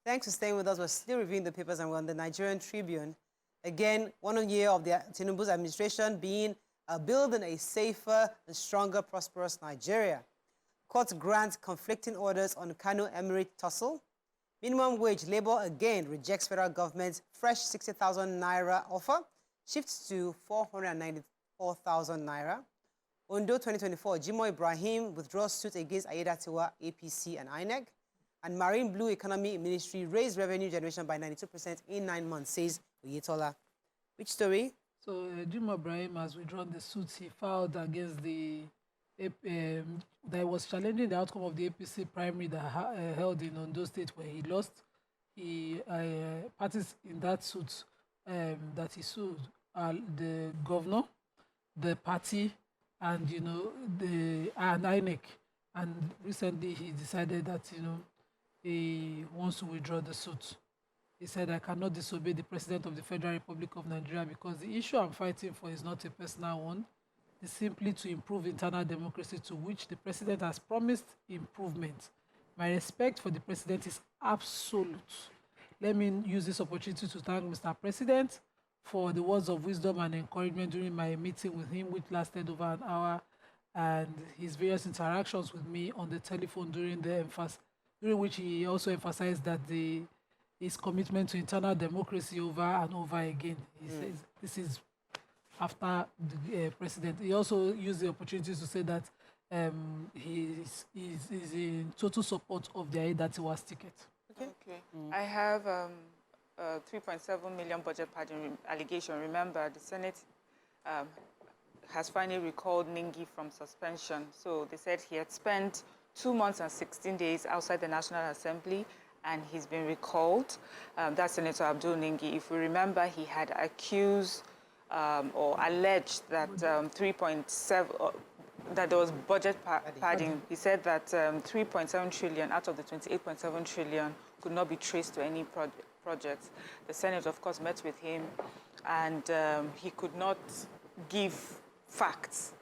Thanks for staying with us. We're still reviewing the papers and we're on the Nigerian Tribune. Again, 1 year of the Tinubu's administration being building a safer and stronger, prosperous Nigeria. Courts grant conflicting orders on Kano Emirate tussle. Minimum wage labour again rejects federal government's fresh 60,000 naira offer, shifts to 494,000 naira. Ondo 2024, Jimo Ibrahim withdraws suit against Ayedatiwa, APC and INEC. And Marine Blue Economy Ministry raised revenue generation by 92% in 9 months, says Oyetola. Which story? So, Jimo Ibrahim has withdrawn the suit he filed against the that was challenging the outcome of the APC primary that held in Ondo State, where he lost. He parties in that suit that he sued the governor, the party, and the INEC. And recently he decided that he wants to withdraw the suit. He said, "I cannot disobey the President of the Federal Republic of Nigeria because the issue I'm fighting for is not a personal one. It's simply to improve internal democracy, to which the President has promised improvement. My respect for the President is absolute. Let me use this opportunity to thank Mr. President for the words of wisdom and encouragement during my meeting with him, which lasted over an hour, and his various interactions with me on the telephone during which he also emphasized that his commitment to internal democracy over and over again." He says this is after the president. He also used the opportunity to say that he is in total support of the Ayedatiwa's ticket. Okay. I have 3.7 million budget padding allegation. Remember, the Senate has finally recalled Ningi from suspension. So they said he had spent 2 months and 16 days outside the National Assembly, and he's been recalled. That's Senator Abdul Ningi. If we remember, he had accused or alleged that 3.7 that there was budget padding. He said that 3.7 trillion out of the 28.7 trillion could not be traced to any projects. The Senate, of course, met with him, and he could not give facts,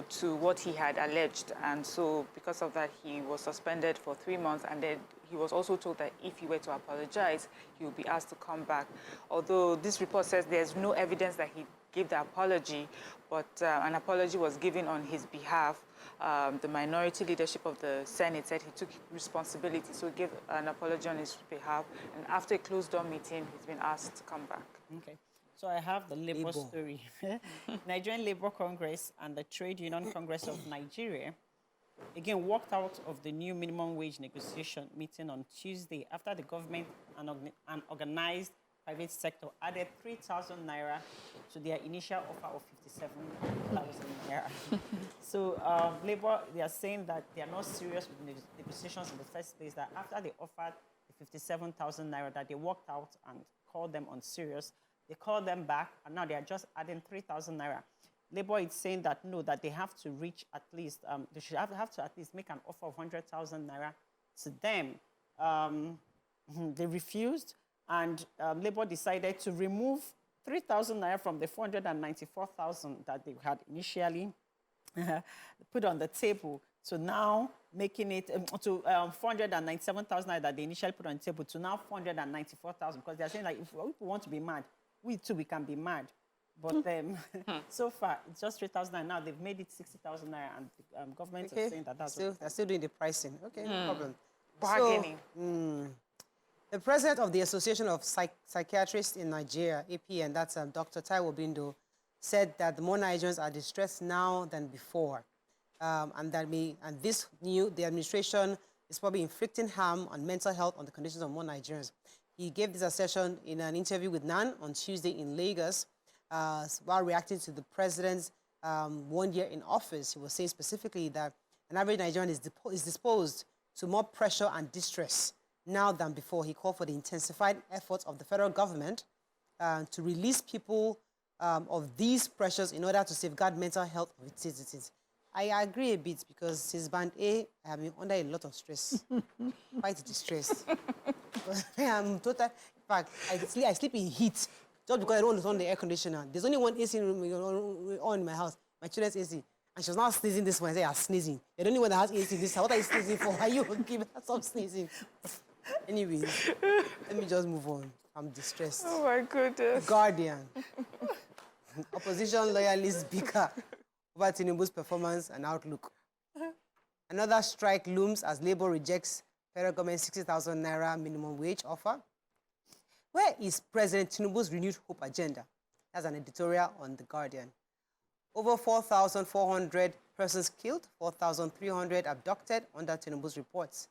to what he had alleged. And so because of that, he was suspended for 3 months, and then he was also told that if he were to apologize, he would be asked to come back. Although this report says there's no evidence that he gave the apology, but an apology was given on his behalf. The minority leadership of the Senate said he took responsibility, so he gave an apology on his behalf. And after a closed-door meeting, he's been asked to come back. Okay. So I have the Labour story. Nigerian Labour Congress and the Trade Union Congress of Nigeria again walked out of the new minimum wage negotiation meeting on Tuesday after the government and organized private sector added 3,000 naira to their initial offer of 57,000 naira. So Labour, they are saying that they are not serious with negotiations in the first place, that after they offered the 57,000 naira, that they walked out and called them unserious. They called them back, and now they are just adding 3,000 naira. Labour is saying that no, that they have to reach at least, they should have to at least make an offer of 100,000 naira to them. They refused, and Labour decided to remove 3,000 naira from the 494,000 that they had initially put on the table, to now making it to 497,000 naira that they initially put on the table, to now 494,000, because they are saying, like, if people want to be mad, we too, we can be mad. But so far, it's just 3,000 naira. Now they've made it 60,000 naira, and the government is saying that that's they're still doing the pricing. Okay, no problem. Bargaining. So, the president of the Association of Psychiatrists in Nigeria, APN, that's Dr. Taiwo Bindo, said that more Nigerians are distressed now than before, and the administration is probably inflicting harm on mental health on the conditions of more Nigerians. He gave this assertion in an interview with NAN on Tuesday in Lagos, while reacting to the president's 1 year in office. He was saying specifically that an average Nigerian is disposed to more pressure and distress now than before. He called for the intensified efforts of the federal government to release people of these pressures in order to safeguard mental health of its citizens. I agree a bit, because since Band A, I have been under a lot of stress, quite distressed. I'm total. In fact, I sleep in heat just because I don't want to turn the air conditioner. There's only one AC room on in my house, my children's AC. And she was not sneezing this one. I said, "You're sneezing. You're the only one that has AC in this house. What are you sneezing for? Are you okay? Stop sneezing." Anyways, let me just move on. I'm distressed. Oh my goodness. Guardian. Opposition loyalist speaker over Tinubu's performance and outlook. Another strike looms as Labour rejects federal government 60,000 naira minimum wage offer. Where is President Tinubu's renewed hope agenda? That's an editorial on The Guardian. Over 4,400 persons killed, 4,300 abducted under Tinubu's reports.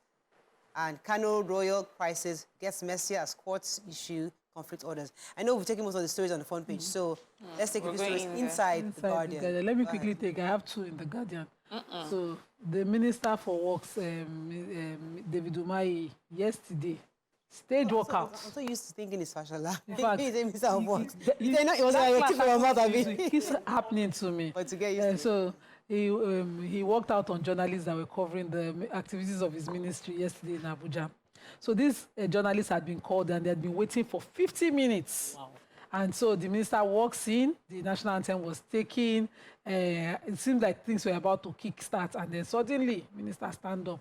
And Kano royal crisis gets messier as courts issue conflict orders. I know we've taken most of the stories on the front page, so let's take a few stories inside The Guardian. Let me quickly take, I have two in The Guardian. So the Minister for Works, David Umahi, yesterday, stage workout. I'm so used to thinking it's Fashola. In fact, He's a Minister of Works. It was like a tip for your mouth, it keeps happening to me. But to get used to So he walked out on journalists that were covering the activities of his ministry yesterday in Abuja. So these journalists had been called and they had been waiting for 50 minutes. Wow. And so the minister walks in, the national anthem was taken. It seemed like things were about to kickstart. And then suddenly, minister stand up.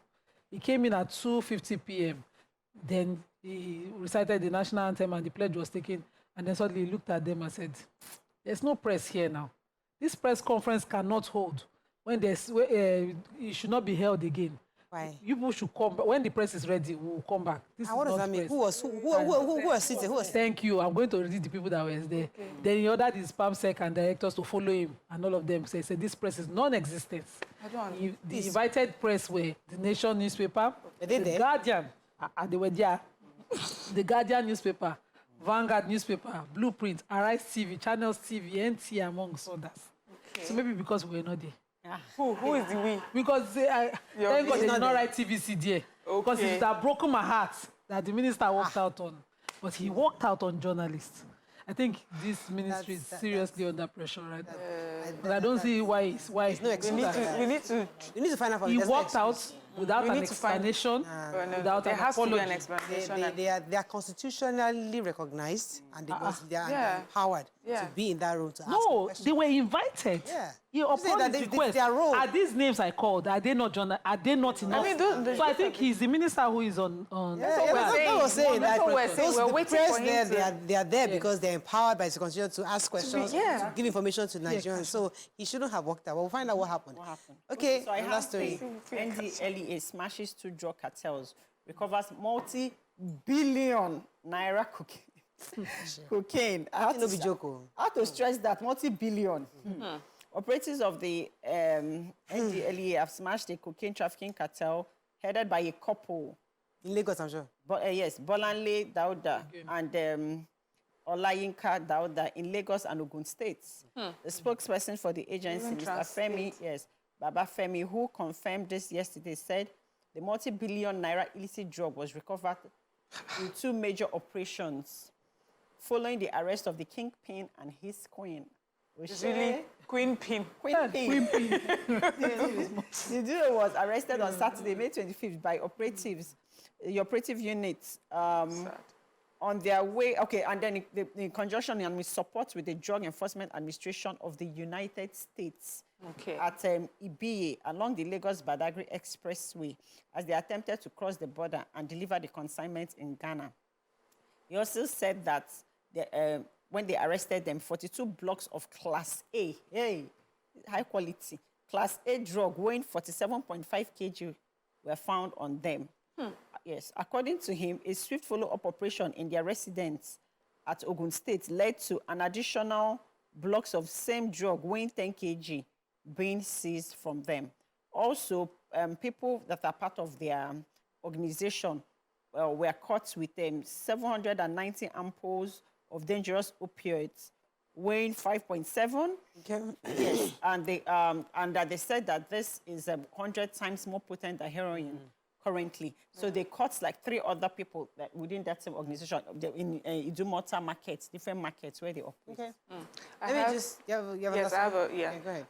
He came in at 2:50 p.m. Then he recited the national anthem and the pledge was taken. And then suddenly he looked at them and said, there's no press here now. This press conference cannot hold. When there's, it should not be held again. Why? You people should come back. When the press is ready, we will come back. This What does that mean? Who was sitting? Who was Thank you. I'm going to read the people that were there. Okay. Then he ordered his PAMSEC and directors to follow him, and all of them said this press is non-existent. The invited press were the Nation newspaper, the Guardian, they were there, the Guardian newspaper, Vanguard newspaper, Blueprint, Arise TV, Channels TV, NT, amongst others. Okay. So maybe because we were not there. Yeah. Who is the we? Because thank God they did not write TVC there. Okay. Because it would have broken my heart that the minister walked out on. But he walked out on journalists. I think this ministry is seriously under pressure right now. But I don't see why it's no excuse. We need to find out from he walked out without an explanation, without an apology. An explanation. They are constitutionally recognized and they are empowered to be in that room to ask questions. They were invited. Yeah. He upon his request. Are these names I called? Are they not enough? I mean, so I think he's the minister who is on. That's what we're saying. We're waiting for him. They are there because they're empowered by the constitution to ask questions, to give information to Nigerians. So he shouldn't have walked out. We'll find out what happened. Okay, so I have story. NDLEA smashes 2 drug cartels, recovers multi-billion naira cocaine. I have to stress that multi-billion. Operatives of the NDLEA have smashed a cocaine trafficking cartel headed by a couple. In Lagos, I'm sure. Yes, Bolanle Dauda and Olayinka Dauda in Lagos and Ogun states. The spokesperson for the agency, Mr. Femi, Baba Femi, who confirmed this yesterday, said the multi-billion naira illicit drug was recovered in 2 major operations following the arrest of the kingpin and his queen. Really? Queen Pin. The duo was arrested on Saturday, May 25th by operatives, the operative units, on their way, and then in conjunction and with support with the Drug Enforcement Administration of the United States at Ibiye along the Lagos-Badagry Expressway as they attempted to cross the border and deliver the consignment in Ghana. He also said that when they arrested them, 42 blocks of Class A, high quality, Class A drug weighing 47.5 kg were found on them. Yes, according to him, a swift follow-up operation in their residence at Ogun State led to an additional blocks of same drug weighing 10 kg being seized from them. Also, people that are part of their organization were caught with 790 ampoules of dangerous opioids weighing 5.7. Yes, and they said that this is 100 times more potent than heroin currently. So they caught like 3 other people that within that same organization in Idumota markets, different markets where they operate.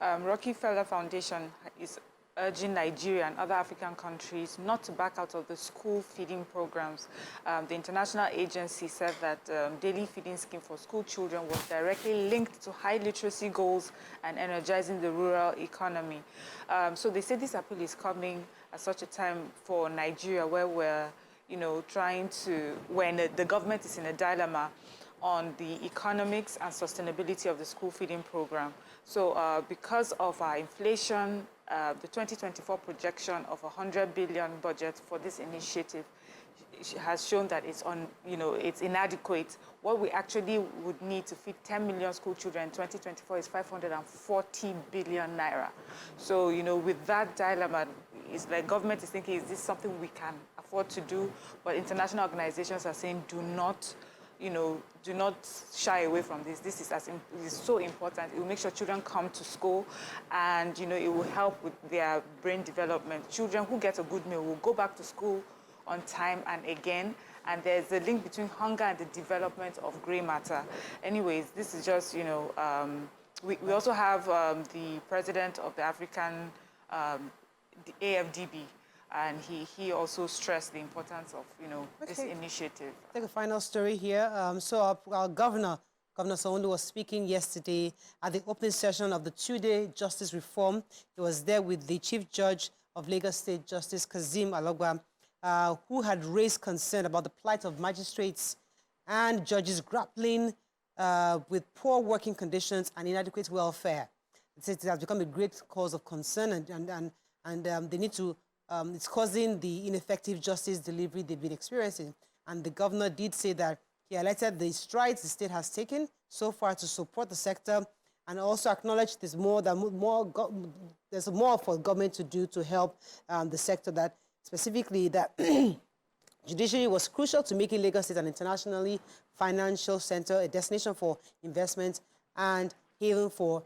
Rockefeller Foundation is urging Nigeria and other African countries not to back out of the school feeding programs. The international agency said that daily feeding scheme for school children was directly linked to high literacy goals and energizing the rural economy. So they say this appeal is coming at such a time for Nigeria where we're trying to, when the government is in a dilemma on the economics and sustainability of the school feeding program. So because of our inflation, the 2024 projection of 100 billion budget for this initiative has shown that it's inadequate. What we actually would need to feed 10 million school children in 2024 is 540 billion naira. So, with that dilemma, it's like government is thinking, is this something we can afford to do? But international organizations are saying, do not shy away from this. This is so important. It will make sure children come to school, and it will help with their brain development. Children who get a good meal will go back to school on time and again, and there's a link between hunger and the development of gray matter. Anyways, this is just, we also have the president of the African, the AFDB, and he also stressed the importance of, this initiative. Take a final story here. So our Governor Sanwo-Olu was speaking yesterday at the opening session of the two-day justice reform. He was there with the Chief Judge of Lagos State, Justice Kazeem Alogba, who had raised concern about the plight of magistrates and judges grappling with poor working conditions and inadequate welfare. It has become a great cause of concern, and they need to, it's causing the ineffective justice delivery they've been experiencing. And the governor did say that he highlighted the strides the state has taken so far to support the sector, and also acknowledged there's more for government to do to help the sector, that specifically that Judiciary was crucial to making Lagos State an internationally financial center, a destination for investment, and haven for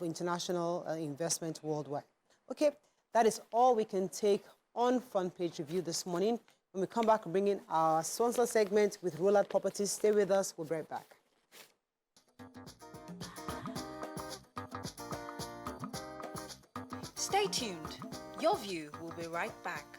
international investment worldwide. Okay, that is all we can take on Front Page Review this morning. When we come back, we'll bring in our sponsor segment with Rollard Properties. Stay with us. We'll be right back. Stay tuned. Your View will be right back.